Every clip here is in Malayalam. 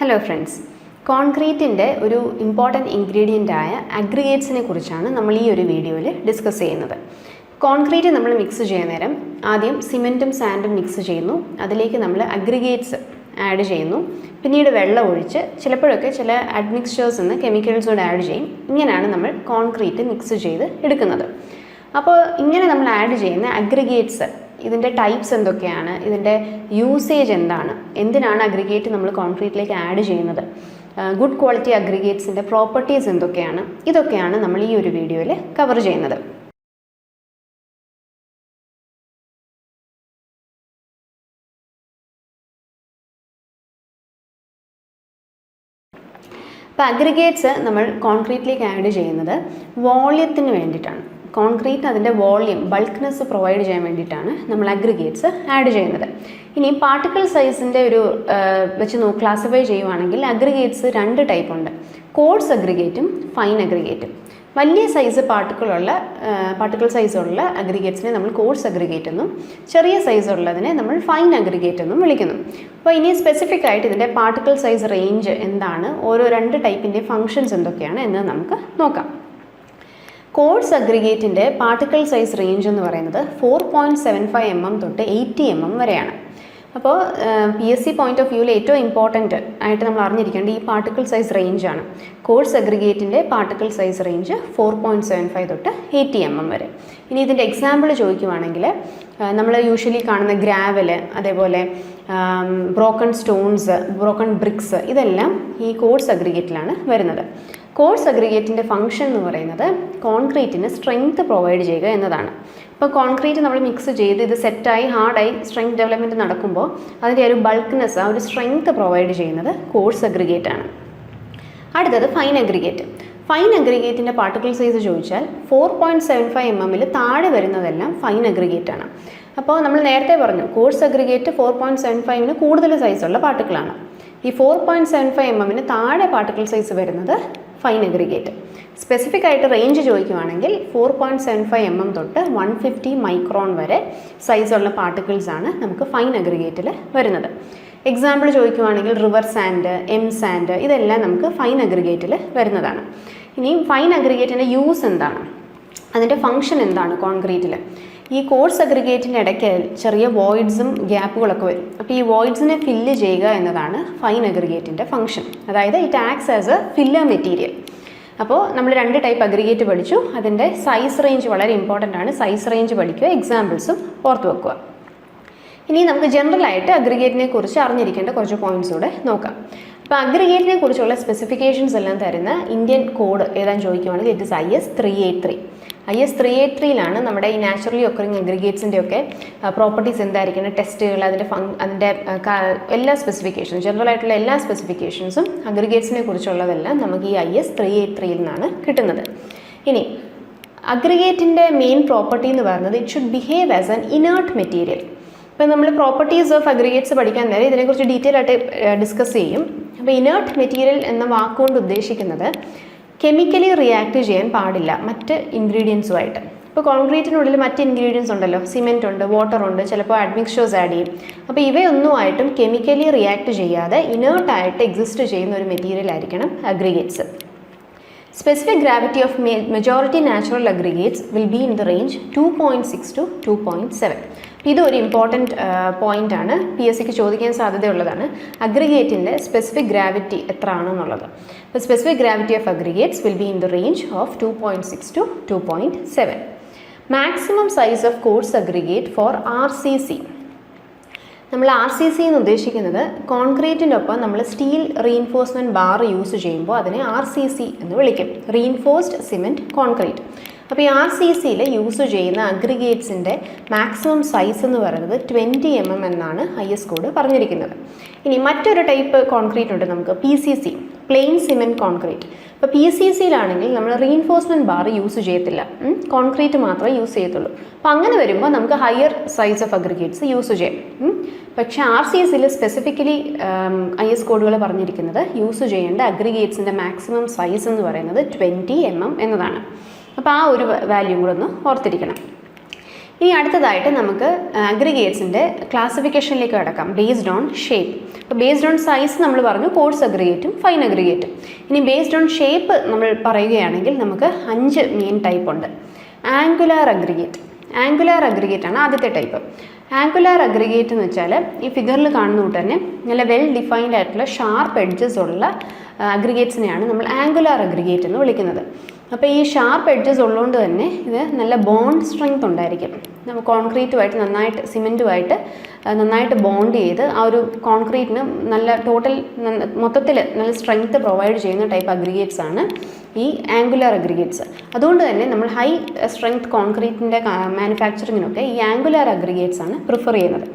ഹലോ ഫ്രണ്ട്സ്, കോൺക്രീറ്റിൻ്റെ ഒരു ഇമ്പോർട്ടൻറ്റ് ഇൻഗ്രീഡിയൻ്റായ അഗ്രിഗേറ്റ്സിനെ കുറിച്ചാണ് നമ്മൾ ഈ ഒരു വീഡിയോയിൽ ഡിസ്കസ് ചെയ്യുന്നത്. കോൺക്രീറ്റ് നമ്മൾ മിക്സ് ചെയ്യുന്ന നേരം ആദ്യം സിമെൻറ്റും സാൻഡും മിക്സ് ചെയ്യുന്നു, അതിലേക്ക് നമ്മൾ അഗ്രിഗേറ്റ്സ് ആഡ് ചെയ്യുന്നു, പിന്നീട് വെള്ളം ഒഴിച്ച് ചിലപ്പോഴൊക്കെ ചില അഡ്മിക്സ്ചേഴ്സ് നിന്ന് കെമിക്കൽസോട് ആഡ് ചെയ്യും. ഇങ്ങനെയാണ് നമ്മൾ കോൺക്രീറ്റ് മിക്സ് ചെയ്ത് എടുക്കുന്നത്. അപ്പോൾ ഇങ്ങനെ നമ്മൾ ആഡ് ചെയ്യുന്ന അഗ്രിഗേറ്റ്സ്, ഇതിൻ്റെ ടൈപ്സ് എന്തൊക്കെയാണ്, ഇതിൻ്റെ യൂസേജ് എന്താണ്, എന്തിനാണ് അഗ്രിഗേറ്റ് നമ്മൾ കോൺക്രീറ്റിലേക്ക് ആഡ് ചെയ്യുന്നത്, ഗുഡ് ക്വാളിറ്റി അഗ്രിഗേറ്റ്സിൻ്റെ പ്രോപ്പർട്ടീസ് എന്തൊക്കെയാണ്, ഇതൊക്കെയാണ് നമ്മൾ ഈ ഒരു വീഡിയോയിൽ കവർ ചെയ്യുന്നത്. അപ്പോൾ അഗ്രിഗേറ്റ്സ് നമ്മൾ കോൺക്രീറ്റിലേക്ക് ആഡ് ചെയ്യുന്നത് വോള്യത്തിന് വേണ്ടിയിട്ടാണ്. കോൺക്രീറ്റ് അതിൻ്റെ വോള്യം, ബൾക്ക്നെസ് പ്രൊവൈഡ് ചെയ്യാൻ വേണ്ടിയിട്ടാണ് നമ്മൾ അഗ്രിഗേറ്റ്സ് ആഡ് ചെയ്യുന്നത്. ഇനി പാർട്ടിക്കിൾ സൈസിൻ്റെ ഒരു വെച്ച് ക്ലാസിഫൈ ചെയ്യുവാണെങ്കിൽ അഗ്രിഗേറ്റ്സ് രണ്ട് ടൈപ്പ് ഉണ്ട്, കോഴ്സ് അഗ്രിഗേറ്റും ഫൈൻ അഗ്രിഗേറ്റും. വലിയ സൈസ് പാർട്ടിക്കിൾ സൈസുള്ള അഗ്രിഗേറ്റ്സിനെ നമ്മൾ കോഴ്സ് അഗ്രിഗേറ്റ് എന്നും, ചെറിയ സൈസുള്ളതിനെ നമ്മൾ ഫൈൻ അഗ്രിഗേറ്റ് എന്നും വിളിക്കുന്നു. അപ്പോൾ ഇനി സ്പെസിഫിക് ആയിട്ട് ഇതിൻ്റെ പാർട്ടിക്കിൾ സൈസ് റേഞ്ച് എന്താണ്, ഓരോ രണ്ട് ടൈപ്പിൻ്റെ ഫങ്ഷൻസ് എന്തൊക്കെയാണ് എന്ന് നമുക്ക് നോക്കാം. കോഴ്സ് അഗ്രിഗേറ്റിൻ്റെ പാർട്ടിക്കിൾ സൈസ് റേഞ്ച് എന്ന് പറയുന്നത് 4.75 mm തൊട്ട് 80 mm വരെയാണ്. അപ്പോൾ PSC പോയിന്റ് ഓഫ് വ്യൂവിൽ ഏറ്റവും ഇമ്പോർട്ടൻറ്റ് ആയിട്ട് നമ്മൾ അറിഞ്ഞിരിക്കേണ്ട ഈ പാർട്ടിക്കിൾ സൈസ് റേഞ്ചാണ്. കോഴ്സ് അഗ്രിഗേറ്റിൻ്റെ പാർട്ടിക്കിൾ സൈസ് റേഞ്ച് 4.75 തൊട്ട് 80 mm വരെ. ഇനി ഇതിൻ്റെ എക്സാമ്പിൾ ചോദിക്കുവാണെങ്കിൽ നമ്മൾ യൂഷ്വലി കാണുന്ന ഗ്രാവല്, അതേപോലെ ബ്രോക്കൺ സ്റ്റോൺസ്, ബ്രോക്കൺ ബ്രിക്സ്, ഇതെല്ലാം ഈ കോഴ്സ് അഗ്രിഗേറ്റിലാണ് വരുന്നത്. കോഴ്സ് അഗ്രിഗേറ്റിൻ്റെ ഫംഗ്ഷൻ എന്ന് പറയുന്നത് കോൺക്രീറ്റിന് സ്ട്രെങ്ത് പ്രൊവൈഡ് ചെയ്യുക എന്നതാണ്. ഇപ്പോൾ കോൺക്രീറ്റ് നമ്മൾ മിക്സ് ചെയ്ത് ഇത് സെറ്റായി ഹാർഡായി സ്ട്രെങ്ത് ഡെവലപ്മെൻറ്റ് നടക്കുമ്പോൾ അതിൻ്റെ ഒരു ബൾക്ക്നെസ്, ആ ഒരു സ്ട്രെങ്ത് പ്രൊവൈഡ് ചെയ്യുന്നത് കോഴ്സ് അഗ്രിഗേറ്റ് ആണ്. അടുത്തത് ഫൈൻ അഗ്രിഗേറ്റ്. ഫൈൻ അഗ്രിഗേറ്റിൻ്റെ പാർട്ടിക്കിൾ സൈസ് ചോദിച്ചാൽ 4.75 mm താഴെ വരുന്നതെല്ലാം ഫൈൻ അഗ്രിഗേറ്റ് ആണ്. അപ്പോൾ നമ്മൾ നേരത്തെ പറഞ്ഞു കോഴ്സ് അഗ്രിഗേറ്റ് 4.75 കൂടുതൽ സൈസുള്ള പാർട്ടിക്കിളാണ്. ഈ 4.75 mm താഴെ പാർട്ടിക്കിൾ സൈസ് വരുന്നത് ഫൈൻ അഗ്രിഗേറ്റ്. സ്പെസിഫിക് ആയിട്ട് റേഞ്ച് ചോദിക്കുവാണെങ്കിൽ 4.75 mm തൊട്ട് 150 മൈക്രോൺ വരെ സൈസുള്ള പാർട്ടിക്കിൾസാണ് നമുക്ക് ഫൈൻ അഗ്രിഗേറ്റിൽ വരുന്നത്. എക്സാമ്പിൾ ചോദിക്കുവാണെങ്കിൽ റിവർ സാൻഡ്, സാൻഡ്, ഇതെല്ലാം നമുക്ക് ഫൈൻ അഗ്രിഗേറ്റിൽ വരുന്നതാണ്. ഇനി ഫൈൻ അഗ്രിഗേറ്റിൻ്റെ യൂസ് എന്താണ്, അതിൻ്റെ ഫങ്ഷൻ എന്താണ് കോൺക്രീറ്റിൽ? ഈ കോഴ്സ് അഗ്രിഗേറ്റിൻ്റെ ഇടയ്ക്ക് ചെറിയ വോയിഡ്സും ഗ്യാപ്പുകളൊക്കെ വരും. അപ്പോൾ ഈ വോയിഡ്സിനെ ഫില്ല് ചെയ്യുക എന്നതാണ് ഫൈൻ അഗ്രിഗേറ്റിൻ്റെ ഫങ്ഷൻ. അതായത് it acts as A filler material. അപ്പോൾ നമ്മൾ രണ്ട് ടൈപ്പ് അഗ്രിഗേറ്റ് പഠിച്ചു, അതിൻ്റെ സൈസ് റേഞ്ച് വളരെ ഇമ്പോർട്ടൻ്റ് ആണ്. സൈസ് റേഞ്ച് പഠിക്കുക, എക്സാമ്പിൾസും ഓർത്ത് വെക്കുക. ഇനി നമുക്ക് ജനറലായിട്ട് അഗ്രിഗേറ്റിനെ കുറിച്ച് അറിഞ്ഞിരിക്കേണ്ട കുറച്ച് പോയിന്റ്സ് കൂടെ നോക്കാം. അപ്പോൾ അഗ്രിഗേറ്റിനെ കുറിച്ചുള്ള സ്പെസിഫിക്കേഷൻസ് എല്ലാം തരുന്ന ഇന്ത്യൻ കോഡ് ഏതാണെന്ന് ചോദിക്കുവാണെങ്കിൽ ഇറ്റ് ഇസ് IS 383. IS 383 നമ്മുടെ ഈ നാച്ചുറലി ഒക്കറിങ് അഗ്രിഗേറ്റ്സിൻ്റെ ഒക്കെ പ്രോപ്പർട്ടീസ് എന്തായിരിക്കണം, ടെസ്റ്റുകൾ, അതിൻ്റെ എല്ലാ സ്പെസിഫിക്കേഷൻസും, ജനറൽ ആയിട്ടുള്ള എല്ലാ സ്പെസിഫിക്കേഷൻസും അഗ്രിഗേറ്റ്സിനെ കുറിച്ചുള്ളതെല്ലാം നമുക്ക് ഈ IS 383 നിന്നാണ് കിട്ടുന്നത്. ഇനി അഗ്രിഗേറ്റിൻ്റെ മെയിൻ പ്രോപ്പർട്ടി എന്ന് പറയുന്നത് it should behave as an inert material. ഇപ്പോൾ നമ്മൾ പ്രോപ്പർട്ടീസ് ഓഫ് അഗ്രിഗേറ്റ്സ് പഠിക്കാൻ നേരം ഇതിനെക്കുറിച്ച് ഡീറ്റെയിൽ ആയിട്ട് ഡിസ്കസ് ചെയ്യും. അപ്പോൾ ഇനേർട്ട് മെറ്റീരിയൽ എന്ന വാക്കുകൊണ്ട് ഉദ്ദേശിക്കുന്നത് കെമിക്കലി റിയാക്ട് ചെയ്യാൻ പാടില്ല മറ്റ് ഇൻഗ്രീഡിയൻസുമായിട്ട്. ഇപ്പോൾ കോൺക്രീറ്റിനുള്ളിൽ മറ്റ് ഇൻഗ്രീഡിയൻസ് ഉണ്ടല്ലോ, സിമെൻറ്റ് ഉണ്ട്, വാട്ടർ ഉണ്ട്, ചിലപ്പോൾ അഡ്മിക്സ്ചേഴ്സ് ആഡ് ചെയ്യും. അപ്പോൾ ഇവയൊന്നുമായിട്ടും കെമിക്കലി റിയാക്ട് ചെയ്യാതെ ഇനേർട്ടായിട്ട് എക്സിസ്റ്റ് ചെയ്യുന്ന ഒരു മെറ്റീരിയൽ ആയിരിക്കണം aggregates. Specific gravity of majority natural aggregates will be in the range 2.6 to 2.7. ഇതൊരു ഇമ്പോർട്ടൻറ്റ് പോയിൻ്റ് ആണ്, PSCക്ക് ചോദിക്കാൻ സാധ്യതയുള്ളതാണ്. അഗ്രിഗേറ്റിൻ്റെ സ്പെസിഫിക് ഗ്രാവിറ്റി എത്ര ആണെന്നുള്ളത്. അപ്പോൾ specific gravity of aggregates will be in the range of 2.6 to 2.7. Maximum size of coarse aggregate for RCC. നമ്മൾ RCC എന്ന് ഉദ്ദേശിക്കുന്നത് കോൺക്രീറ്റിൻ്റെ ഒപ്പം നമ്മൾ സ്റ്റീൽ റീഇൻഫോഴ്സ്മെൻറ്റ് ബാർ യൂസ് ചെയ്യുമ്പോൾ അതിനെ RCC എന്ന് വിളിക്കും, റീഇൻഫോഴ്സ്ഡ് സിമെൻറ്റ് കോൺക്രീറ്റ്. അപ്പോൾ ഈ RCCയിൽ യൂസ് ചെയ്യുന്ന അഗ്രിഗേറ്റ്സിൻ്റെ മാക്സിമം സൈസ് എന്ന് പറയുന്നത് 20 mm എന്നാണ് IS കോഡ് പറഞ്ഞിരിക്കുന്നത്. ഇനി മറ്റൊരു ടൈപ്പ് കോൺക്രീറ്റ് ഉണ്ട് നമുക്ക്, PCC, പ്ലെയിൻ സിമെൻറ്റ് കോൺക്രീറ്റ്. അപ്പോൾ PCCയിലാണെങ്കിൽ നമ്മൾ റീഇൻഫോഴ്സ്മെൻറ്റ് ബാർ യൂസ് ചെയ്യത്തില്ല, കോൺക്രീറ്റ് മാത്രമേ യൂസ് ചെയ്യത്തുള്ളൂ. അപ്പോൾ അങ്ങനെ വരുമ്പോൾ നമുക്ക് higher size of aggregates use ചെയ്യാം. പക്ഷേ RCCയിൽ സ്പെസിഫിക്കലി IS കോഡുകൾ പറഞ്ഞിരിക്കുന്നത് യൂസ് ചെയ്യേണ്ട അഗ്രിഗേറ്റ്സിൻ്റെ മാക്സിമം സൈസ് എന്ന് പറയുന്നത് 20 mm എന്നതാണ്. അപ്പോൾ ആ ഒരു വാല്യൂ കൂടെ ഒന്ന് ഓർത്തിരിക്കണം. ഇനി അടുത്തതായിട്ട് നമുക്ക് അഗ്രിഗേറ്റ്സിൻ്റെ ക്ലാസിഫിക്കേഷനിലേക്ക് കിടക്കാം ബേസ്ഡ് ഓൺ ഷേപ്പ്. അപ്പോൾ ബേസ്ഡ് ഓൺ സൈസ് നമ്മൾ പറഞ്ഞു കോഴ്സ് അഗ്രിഗേറ്റും ഫൈൻ അഗ്രിഗേറ്റും. ഇനി ബേസ്ഡ് ഓൺ ഷേപ്പ് നമ്മൾ പറയുകയാണെങ്കിൽ നമുക്ക് 5 മെയിൻ ടൈപ്പ് ഉണ്ട്. Angular aggregate. ആംഗുലാർ അഗ്രിഗേറ്റ് ആണ് ആദ്യത്തെ ടൈപ്പ്. ആംഗുലാർ അഗ്രിഗേറ്റ് എന്ന് വെച്ചാൽ ഈ ഫിഗറിൽ കാണുന്ന കൊണ്ട് തന്നെ നല്ല വെൽ ഡിഫൈൻഡ് ആയിട്ടുള്ള ഷാർപ്പ് എഡ്ജസ് ഉള്ള അഗ്രിഗേറ്റ്സിനെയാണ് നമ്മൾ ആംഗുലാർ അഗ്രിഗേറ്റ് എന്ന് വിളിക്കുന്നത്. അപ്പോൾ ഈ ഷാർപ്പ് എഡ്ജസ് ഉള്ളതുകൊണ്ട് തന്നെ ഇത് നല്ല ബോണ്ട് സ്ട്രെങ്ത് ഉണ്ടായിരിക്കും. നമ്മൾ കോൺക്രീറ്റുമായിട്ട് നന്നായിട്ട് സിമെൻറ്റുമായിട്ട് നന്നായിട്ട് ബോണ്ട് ചെയ്ത് ആ ഒരു കോൺക്രീറ്റിന് നല്ല ടോട്ടൽ മൊത്തത്തിൽ നല്ല സ്ട്രെങ്ത് പ്രൊവൈഡ് ചെയ്യുന്ന ടൈപ്പ് അഗ്രിഗേറ്റ്സ് ആണ് ഈ ആംഗുലാർ അഗ്രിഗേറ്റ്സ്. അതുകൊണ്ട് തന്നെ നമ്മൾ ഹൈ സ്ട്രെങ്ത് കോൺക്രീറ്റിൻ്റെ മാനുഫാക്ചറിങ്ങിനൊക്കെ ഈ ആംഗുലാർ അഗ്രിഗേറ്റ്സ് ആണ് പ്രിഫർ ചെയ്യുന്നത്.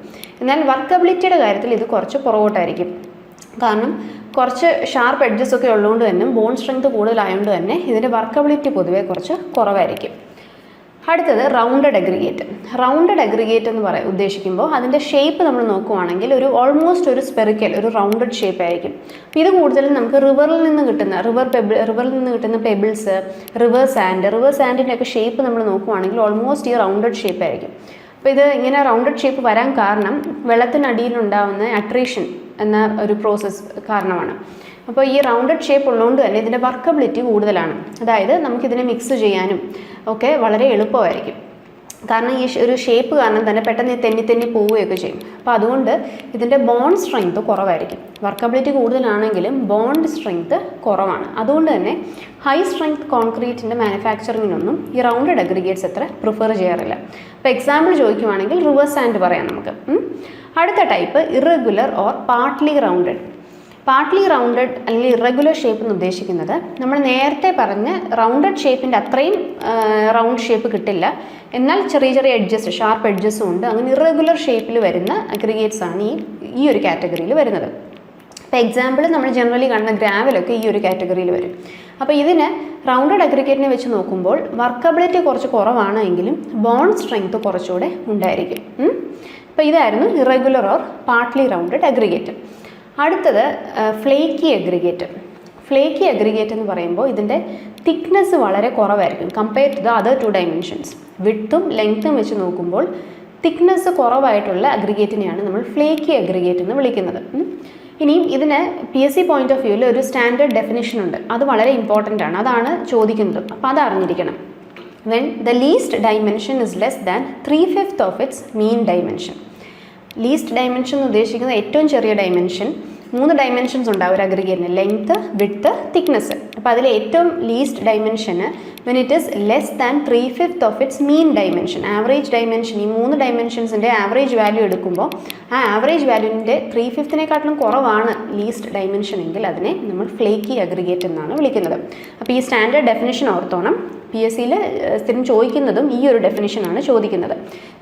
എന്നാൽ വർക്കബിലിറ്റിയുടെ കാര്യത്തിൽ ഇത് കുറച്ച് പുറകോട്ടായിരിക്കും. കാരണം കുറച്ച് ഷാർപ്പ് എഡ്ജസ് ഒക്കെ ഉള്ളതുകൊണ്ട് തന്നെ ബോൺ സ്ട്രെങ്ത് കൂടുതലായതുകൊണ്ട് തന്നെ ഇതിൻ്റെ വർക്കബിലിറ്റി പൊതുവേ കുറച്ച് കുറവായിരിക്കും. അടുത്തത് റൗണ്ടഡ് അഗ്രിഗേറ്റ്. റൗണ്ടഡ് അഗ്രിഗേറ്റ് എന്ന് ഉദ്ദേശിക്കുമ്പോൾ അതിൻ്റെ ഷേപ്പ് നമ്മൾ നോക്കുവാണെങ്കിൽ ഓൾമോസ്റ്റ് ഒരു സ്പെറിക്കൽ ഒരു റൗണ്ടഡ് ഷേപ്പ് ആയിരിക്കും. അപ്പോൾ ഇത് കൂടുതലും നമുക്ക് റിവറിൽ നിന്ന് കിട്ടുന്ന പെബിൾസ്, റിവർ സാൻഡിൻ്റെ ഒക്കെ ഷേപ്പ് നമ്മൾ നോക്കുവാണെങ്കിൽ ഓൾമോസ്റ്റ് ഈ റൗണ്ടഡ് ഷേപ്പ് ആയിരിക്കും. അപ്പോൾ ഇത് ഇങ്ങനെ റൗണ്ടഡ് ഷേപ്പ് വരാൻ കാരണം വെള്ളത്തിനടിയിലുണ്ടാകുന്ന അട്രീഷൻ എന്ന ഒരു പ്രോസസ്സ് കാരണമാണ്. അപ്പോൾ ഈ റൗണ്ടഡ് ഷേപ്പ് ഉള്ളതുകൊണ്ട് തന്നെ ഇതിൻ്റെ വർക്കബിലിറ്റി കൂടുതലാണ്. അതായത് നമുക്കിതിനെ മിക്സ് ചെയ്യാനും ഒക്കെ വളരെ എളുപ്പമായിരിക്കും. കാരണം ഈ ഒരു ഷേപ്പ് കാരണം തന്നെ പെട്ടെന്ന് തെന്നി പോവുകയൊക്കെ ചെയ്യും. അപ്പോൾ അതുകൊണ്ട് ഇതിൻ്റെ ബോണ്ട് സ്ട്രെങ്ത് കുറവായിരിക്കും. വർക്കബിലിറ്റി കൂടുതലാണെങ്കിലും ബോണ്ട് സ്ട്രെങ്ത് കുറവാണ്. അതുകൊണ്ട് തന്നെ ഹൈ സ്ട്രെങ്ത് കോൺക്രീറ്റിൻ്റെ മാനുഫാക്ചറിങ്ങിനൊന്നും ഈ റൗണ്ടഡ് അഗ്രിഗേറ്റ്സ് അത്ര പ്രിഫർ ചെയ്യാറില്ല. അപ്പോൾ എക്സാമ്പിൾ ചോദിക്കുവാണെങ്കിൽ റിവർ സാൻഡ് പറയാം നമുക്ക്. അടുത്ത type irregular or partly rounded. Partly rounded അല്ലെങ്കിൽ ഇറഗുലർ ഷേപ്പ് എന്ന് ഉദ്ദേശിക്കുന്നത് നമ്മൾ നേരത്തെ പറഞ്ഞ റൗണ്ടഡ് ഷേപ്പിൻ്റെ അത്രയും റൗണ്ട് ഷേപ്പ് കിട്ടില്ല, എന്നാൽ ചെറിയ എഡ്ജസ് ഷാർപ്പ് എഡ്ജസും ഉണ്ട്. അങ്ങനെ ഇറഗുലർ ഷേപ്പിൽ വരുന്ന അഗ്രിഗേറ്റ്സ് ആണ് ഈ ഒരു കാറ്റഗറിയിൽ വരുന്നത്. അപ്പോൾ എക്സാമ്പിൾ നമ്മൾ ജനറലി കാണുന്ന ഗ്രാവലൊക്കെ ഈ ഒരു കാറ്റഗറിയിൽ വരും. അപ്പോൾ ഇതിന് റൗണ്ടഡ് അഗ്രിഗേറ്റിനെ വെച്ച് നോക്കുമ്പോൾ വർക്കബിലിറ്റി കുറച്ച് കുറവാണെങ്കിലും ബോണ്ട് സ്ട്രെങ്ത് കുറച്ചുകൂടെ ഉണ്ടായിരിക്കും. അപ്പോൾ ഇതായിരുന്നു irregular or partly rounded aggregate. അടുത്തത് ഫ്ലേക്കി അഗ്രിഗേറ്റ്. ഫ്ലേക്കി അഗ്രിഗേറ്റ് എന്ന് പറയുമ്പോൾ ഇതിൻ്റെ തിക്നെസ് വളരെ കുറവായിരിക്കും compare to the other 2 dimensions. വിഡ്ത്തും ലെങ്ത്തും വെച്ച് നോക്കുമ്പോൾ തിക്നെസ് കുറവായിട്ടുള്ള അഗ്രിഗേറ്റിനെയാണ് നമ്മൾ ഫ്ലേക്കി അഗ്രിഗേറ്റ് എന്ന് വിളിക്കുന്നത്. ഇനിയും ഇതിന് PSC പോയിന്റ് ഓഫ് വ്യൂവിൽ ഒരു സ്റ്റാൻഡേർഡ് ഡെഫിനിഷൻ ഉണ്ട്. അത് വളരെ ഇമ്പോർട്ടൻ്റ് ആണ്. അതാണ് ചോദിക്കുന്നത്. അപ്പോൾ അത് അറിഞ്ഞിരിക്കണം. When the least dimension is less than 3/5 of its mean dimension. Least dimension എന്ന് ഉദ്ദേശിക്കുന്നത് ഏറ്റവും ചെറിയ ഡയമെൻഷൻ. 3 ഡയമെൻഷൻസ് ഉണ്ടാവും ഒരു അഗ്രിഗേറ്റിന്: ലെങ്ത്ത്, വിഡ്ത്ത്, തിക്നെസ്. അപ്പോൾ അതിൽ ഏറ്റവും ലീസ്റ്റ് ഡയമെൻഷന് when it is less than 3/5 of its mean dimension, average dimension, ഈ 3 ഡയമെൻഷൻസിൻ്റെ ആവറേജ് വാല്യൂ എടുക്കുമ്പോൾ ആ ആവറേജ് വാല്യൂവിൻ്റെ 3/5 കുറവാണ് ലീസ്റ്റ് ഡയമെൻഷൻ എങ്കിൽ അതിനെ നമ്മൾ ഫ്ലേക്കി അഗ്രിഗേറ്റ് എന്നാണ് വിളിക്കുന്നത്. അപ്പോൾ ഈ സ്റ്റാൻഡേർഡ് ഡെഫിനിഷൻ ഓർത്തോണം. PSCയിൽ സ്ഥിരം ചോദിക്കുന്നതും ഈ ഒരു ഡെഫിനിഷനാണ് ചോദിക്കുന്നത്.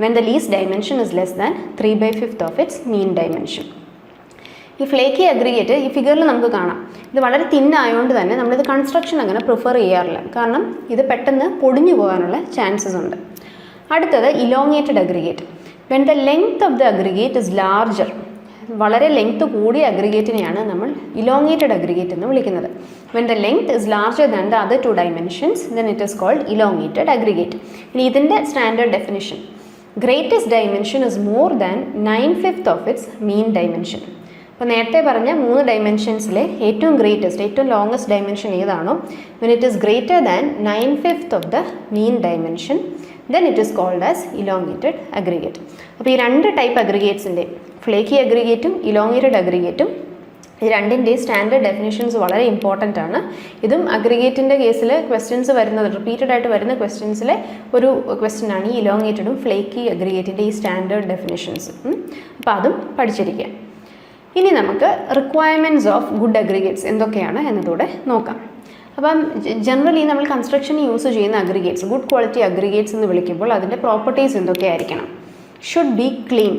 When the least dimension is less than 3/5 of its mean dimension. ഈ ഫ്ലേക്കി അഗ്രിഗേറ്റ് ഈ ഫിഗറിൽ നമുക്ക് കാണാം. ഇത് വളരെ തിന്നായതുകൊണ്ട് തന്നെ നമ്മളിത് കൺസ്ട്രക്ഷൻ അങ്ങനെ പ്രിഫർ ചെയ്യാറില്ല. കാരണം ഇത് പെട്ടെന്ന് പൊടിഞ്ഞു പോകാനുള്ള ചാൻസസ് ഉണ്ട്. അടുത്തത് elongated aggregate. When the length of the aggregate is larger. വളരെ ലെങ്ത് കൂടിയ അഗ്രിഗേറ്റിനെയാണ് നമ്മൾ ഇലോങ്ങേറ്റഡ് അഗ്രിഗേറ്റ് എന്ന് വിളിക്കുന്നത്. When the length is larger than the other 2 dimensions then it is called elongated aggregate. ഇനി ഇതിൻ്റെ standard definition: greatest dimension is more than 9/5 of its mean dimension. അപ്പോൾ നേരത്തെ പറഞ്ഞ 3 ഡയമെൻഷൻസിലെ ഏറ്റവും ഗ്രേറ്റസ്റ്റ്, ഏറ്റവും ലോങ്ങസ്റ്റ് ഡയമെൻഷൻ ഏതാണോ, when it is greater than 9/5 of the mean dimension then it is called as elongated aggregate. അപ്പോൾ ഈ 2 ടൈപ്പ് അഗ്രിഗേറ്റ്സിൻ്റെ, ഫ്ലേക്കി അഗ്രിഗേറ്റും ഇലോങ്ങേറ്റഡ് അഗ്രിഗേറ്റും, ഈ രണ്ടിൻ്റെയും സ്റ്റാൻഡേർഡ് ഡെഫിനിഷൻസ് വളരെ ഇമ്പോർട്ടൻ്റ് ആണ്. ഇതും അഗ്രിഗേറ്റിൻ്റെ കേസിൽ ക്വസ്റ്റ്യൻസ് വരുന്നത്, റിപ്പീറ്റഡ് ആയിട്ട് വരുന്ന ക്വസ്റ്റ്യൻസിലെ ഒരു ക്വസ്റ്റ്യനാണ് ഈ ഇലോങ്ങേറ്റഡും ഫ്ലേക്കി അഗ്രിഗേറ്റിൻ്റെ ഈ സ്റ്റാൻഡേർഡ് ഡെഫിനിഷൻസ്. അപ്പോൾ അതും പഠിച്ചിരിക്കുക. ഇനി നമുക്ക് റിക്വയർമെൻറ്റ്സ് ഓഫ് ഗുഡ് അഗ്രിഗേറ്റ്സ് എന്തൊക്കെയാണ് എന്നതോടെ നോക്കാം. അപ്പം ജനറലി നമ്മൾ കൺസ്ട്രക്ഷന് യൂസ് ചെയ്യുന്ന അഗ്രിഗേറ്റ്സ്, ഗുഡ് ക്വാളിറ്റി അഗ്രിഗേറ്റ്സ് എന്ന് വിളിക്കുമ്പോൾ അതിൻ്റെ പ്രോപ്പർട്ടീസ് എന്തൊക്കെയായിരിക്കണം? Should be clean.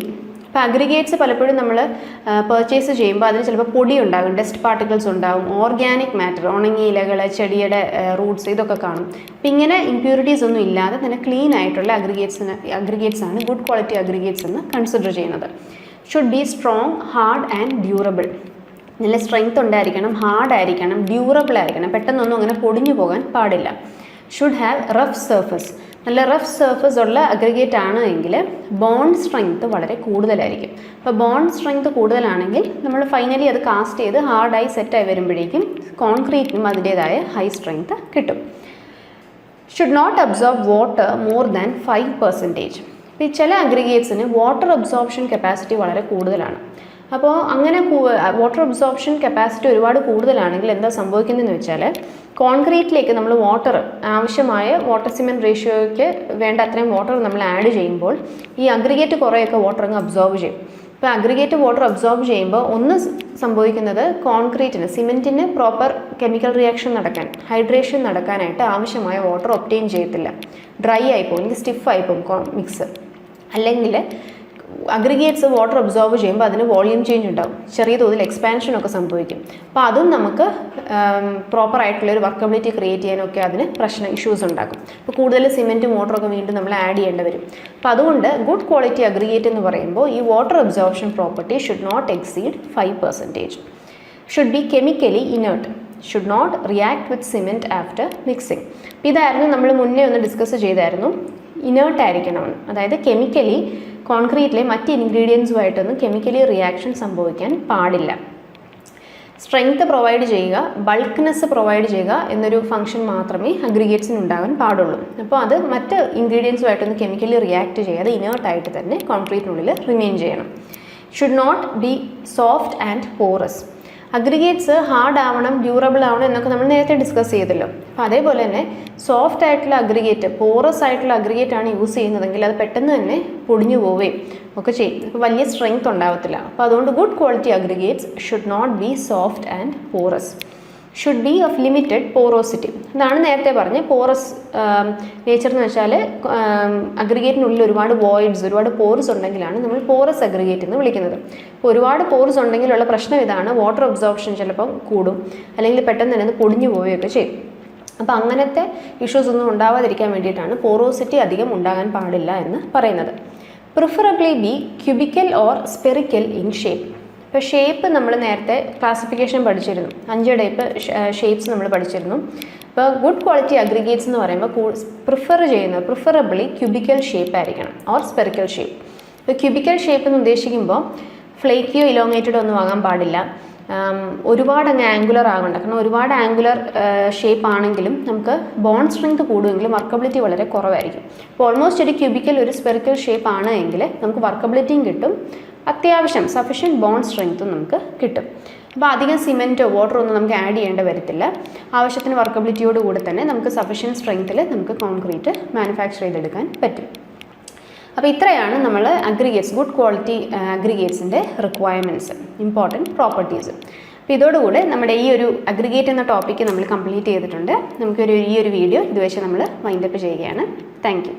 ഇപ്പോൾ അഗ്രിഗേറ്റ്സ് പലപ്പോഴും നമ്മൾ പർച്ചേസ് ചെയ്യുമ്പോൾ അതിന് ചിലപ്പോൾ പൊടി ഉണ്ടാകും, ഡസ്റ്റ് പാർട്ടിക്കിൾസ് ഉണ്ടാകും, ഓർഗാനിക് മാറ്റർ, ഉണങ്ങിയ ഇലകൾ, ചെടിയുടെ റൂട്ട്സ്, ഇതൊക്കെ കാണും. അപ്പോൾ ഇങ്ങനെ ഇമ്പ്യൂരിറ്റീസ് ഒന്നും ഇല്ലാതെ തന്നെ ക്ലീൻ ആയിട്ടുള്ള അഗ്രിഗേറ്റ്സ് ആണ് ഗുഡ് ക്വാളിറ്റി അഗ്രിഗേറ്റ്സ് എന്ന് കൺസിഡർ ചെയ്യുന്നത്. Should be strong, hard and durable. നല്ല സ്ട്രെങ്ത് ഉണ്ടായിരിക്കണം, ഹാർഡ് ആയിരിക്കണം, ഡ്യൂറബിൾ ആയിരിക്കണം, പെട്ടെന്നൊന്നും അങ്ങനെ പൊടിഞ്ഞു പോകാൻ പാടില്ല. Should have rough surface. നല്ല റഫ് സർഫസ് ഉള്ള അഗ്രിഗേറ്റ് ആണ് എങ്കിൽ ബോണ്ട് സ്ട്രെങ്ത് വളരെ കൂടുതലായിരിക്കും. അപ്പോൾ ബോണ്ട് സ്ട്രെങ്ത് കൂടുതലാണെങ്കിൽ നമ്മൾ ഫൈനലി അത് കാസ്റ്റ് ചെയ്ത് ഹാർഡായി സെറ്റായി വരുമ്പോഴേക്കും കോൺക്രീറ്റിനും അതിൻ്റേതായ ഹൈ സ്ട്രെങ്ത് കിട്ടും. Should not absorb water more than 5%. ഇപ്പോൾ ഈ ചില അഗ്രിഗേറ്റ്സിന് വാട്ടർ അബ്സോർപ്ഷൻ കപ്പാസിറ്റി വളരെ കൂടുതലാണ്. അപ്പോൾ അങ്ങനെ വാട്ടർ അബ്സോർപ്ഷൻ കപ്പാസിറ്റി ഒരുപാട് കൂടുതലാണെങ്കിൽ എന്താ സംഭവിക്കുന്നതെന്ന് വെച്ചാൽ കോൺക്രീറ്റിലേക്ക് നമ്മൾ ആവശ്യമായ വാട്ടർ സിമെൻറ്റ് റേഷ്യോയ്ക്ക് വേണ്ട അത്രയും വാട്ടർ നമ്മൾ ആഡ് ചെയ്യുമ്പോൾ ഈ അഗ്രിഗേറ്റ് കുറേയൊക്കെ വാട്ടർ അങ്ങ് അബ്സോർബ് ചെയ്യും. ഇപ്പോൾ അഗ്രിഗേറ്റ് വാട്ടർ അബ്സോർബ് ചെയ്യുമ്പോൾ ഒന്ന് സംഭവിക്കുന്നത് കോൺക്രീറ്റിന് സിമെൻറ്റിന് പ്രോപ്പർ കെമിക്കൽ റിയാക്ഷൻ നടക്കാൻ ഹൈഡ്രേഷൻ നടക്കാനായിട്ട് ആവശ്യമായ വാട്ടർ ഒബ്റ്റെയിൻ ചെയ്യത്തില്ല. ഡ്രൈ ആയിപ്പോവും, അല്ലെങ്കിൽ സ്റ്റിഫായിപ്പോവും മിക്സ്. അല്ലെങ്കിൽ അഗ്രിഗേറ്റ്സ് വാട്ടർ അബ്സോർബ് ചെയ്യുമ്പോൾ അതിന് വോളിയം ചേഞ്ച് ഉണ്ടാവും, ചെറിയ തോതിൽ എക്സ്പാൻഷനൊക്കെ സംഭവിക്കും. അപ്പോൾ അതും നമുക്ക് പ്രോപ്പറായിട്ടുള്ളൊരു വർക്കബിലിറ്റി ക്രിയേറ്റ് ചെയ്യാനൊക്കെ അതിന് ഇഷ്യൂസ് ഉണ്ടാക്കും. അപ്പോൾ കൂടുതൽ സിമെൻറ്റും വാട്ടറൊക്കെ വീണ്ടും നമ്മൾ ആഡ് ചെയ്യേണ്ടി വരും. അപ്പോൾ അതുകൊണ്ട് ഗുഡ് ക്വാളിറ്റി അഗ്രിഗേറ്റ് എന്ന് പറയുമ്പോൾ ഈ water absorption property should not exceed 5%. Should be chemically inert, should not react with cement after mixing. ഇതായിരുന്നു നമ്മൾ മുന്നേ ഒന്ന് ഡിസ്കസ് ചെയ്തായിരുന്നു. ഇനേർട്ട് ആയിരിക്കണം, അതായത് കെമിക്കലി കോൺക്രീറ്റിലെ മറ്റ് ഇൻഗ്രീഡിയൻസുമായിട്ടൊന്നും കെമിക്കലി റിയാക്ഷൻ സംഭവിക്കാൻ പാടില്ല. സ്ട്രെങ്ത് പ്രൊവൈഡ് ചെയ്യുക, ബൾക്ക്നെസ് പ്രൊവൈഡ് ചെയ്യുക എന്നൊരു ഫംഗ്ഷൻ മാത്രമേ അഗ്രിഗേറ്റ്സിന് ഉണ്ടാകാൻ പാടുള്ളൂ. അപ്പോൾ അത് മറ്റ് ഇൻഗ്രീഡിയൻസുമായിട്ടൊന്നും കെമിക്കലി റിയാക്ട് ചെയ്യാതെ ഇനേർട്ടായിട്ട് തന്നെ കോൺക്രീറ്റിനുള്ളിൽ റിമെയിൻ ചെയ്യണം. Should not be soft and porous. Aggregates hard ആവണം, ഡ്യൂറബിൾ ആവണം എന്നൊക്കെ നമ്മൾ നേരത്തെ ഡിസ്കസ് ചെയ്തല്ലോ. അപ്പോൾ അതേപോലെ തന്നെ സോഫ്റ്റ് ആയിട്ടുള്ള അഗ്രിഗേറ്റ്, പോറസ് ആയിട്ടുള്ള അഗ്രിഗേറ്റ് ആണ് യൂസ് ചെയ്യുന്നതെങ്കിൽ അത് പെട്ടെന്ന് തന്നെ പൊടിഞ്ഞു പോവുകയും ഒക്കെ ചെയ്യും. അപ്പോൾ വലിയ സ്ട്രെങ്ത് ഉണ്ടാവത്തില്ല. അപ്പോൾ അതുകൊണ്ട് good quality aggregates should not be soft and porous. Should be of limited porosity. ഇതാണ് നേരത്തെ പറഞ്ഞ പോറസ് നേച്ചർ എന്ന് വെച്ചാൽ അഗ്രിഗേറ്റിനുള്ളിൽ ഒരുപാട് വോയിഡ്സ്, ഒരുപാട് പോർസ് ഉണ്ടെങ്കിലാണ് നമ്മൾ പോറസ് അഗ്രിഗേറ്റ് എന്ന് വിളിക്കുന്നത്. അപ്പോൾ ഒരുപാട് പോർസ് ഉണ്ടെങ്കിലുള്ള പ്രശ്നം ഇതാണ്, വാട്ടർ അബ്സോർപ്ഷൻ ചിലപ്പം കൂടും, അല്ലെങ്കിൽ പെട്ടെന്ന് തന്നെ പൊടിഞ്ഞു പോവുകയൊക്കെ ചെയ്യും. അപ്പോൾ അങ്ങനത്തെ ഇഷ്യൂസ് ഒന്നും ഉണ്ടാവാതിരിക്കാൻ വേണ്ടിയിട്ടാണ് പോറോസിറ്റി അധികം ഉണ്ടാകാൻ പാടില്ല എന്ന് പറയുന്നത്. Preferably B cubical or spherical in shape. ഇപ്പോൾ ഷേപ്പ് നമ്മൾ നേരത്തെ ക്ലാസിഫിക്കേഷൻ പഠിച്ചിരുന്നു, 5 ടൈപ്പ് ഷേപ്സ് നമ്മൾ പഠിച്ചിരുന്നു. ഇപ്പോൾ ഗുഡ് ക്വാളിറ്റി അഗ്രിഗേറ്റ്സ് എന്ന് പറയുമ്പോൾ പ്രിഫറബിളി ക്യൂബിക്കൽ ഷേപ്പ് ആയിരിക്കണം ഓർ സ്പെറിക്കൽ ഷേപ്പ്. ഇപ്പോൾ ക്യൂബിക്കൽ ഷേപ്പ് എന്ന് ഉദ്ദേശിക്കുമ്പോൾ ഫ്ലേക്കിയോ ഇലോങ്ങേറ്റഡോ ഒന്നും ആകാൻ പാടില്ല, ഒരുപാട് അങ്ങ് ആംഗുലർ ആകണ്ട. കാരണം ഒരുപാട് ആംഗുലർ ഷേപ്പ് ആണെങ്കിലും നമുക്ക് ബോണ്ട് സ്ട്രെങ്ത് കൂടുമെങ്കിലും വർക്കബിലിറ്റി വളരെ കുറവായിരിക്കും. അപ്പോൾ ഓൾമോസ്റ്റ് ഒരു ക്യൂബിക്കൽ ഒരു സ്പെറിക്കൽ ഷേപ്പ് ആണ് എങ്കിൽ നമുക്ക് വർക്കബിലിറ്റിയും കിട്ടും, അത്യാവശ്യം സഫിഷ്യൻറ്റ് ബോണ്ട് സ്ട്രെങ്ത്തും നമുക്ക് കിട്ടും. അപ്പോൾ അധികം സിമെൻറ്റോ വാട്ടറോ ഒന്നും നമുക്ക് ആഡ് ചെയ്യേണ്ട വരത്തില്ല. ആവശ്യത്തിന് വർക്കബിലിറ്റിയോട് കൂടെ തന്നെ നമുക്ക് സഫിഷ്യൻറ്റ് സ്ട്രെങ്ത്തിൽ നമുക്ക് കോൺക്രീറ്റ് മാനുഫാക്ചർ ചെയ്തെടുക്കാൻ പറ്റും. അപ്പോൾ ഇത്രയാണ് നമ്മൾ അഗ്രിഗേറ്റ്സ്, ഗുഡ് ക്വാളിറ്റി അഗ്രിഗേറ്റ്സിൻ്റെ റിക്വയർമെൻറ്റ്സ്, ഇമ്പോർട്ടൻറ്റ് പ്രോപ്പർട്ടീസ്. അപ്പോൾ ഇതോടുകൂടെ നമ്മുടെ ഈ ഒരു അഗ്രിഗേറ്റ് എന്ന ടോപ്പിക്ക് നമ്മൾ കംപ്ലീറ്റ് ചെയ്തിട്ടുണ്ട്. ഈ ഒരു വീഡിയോ ഇത് വെച്ച് നമ്മൾ വൈൻഡപ്പ് ചെയ്യുകയാണ്. Thank you.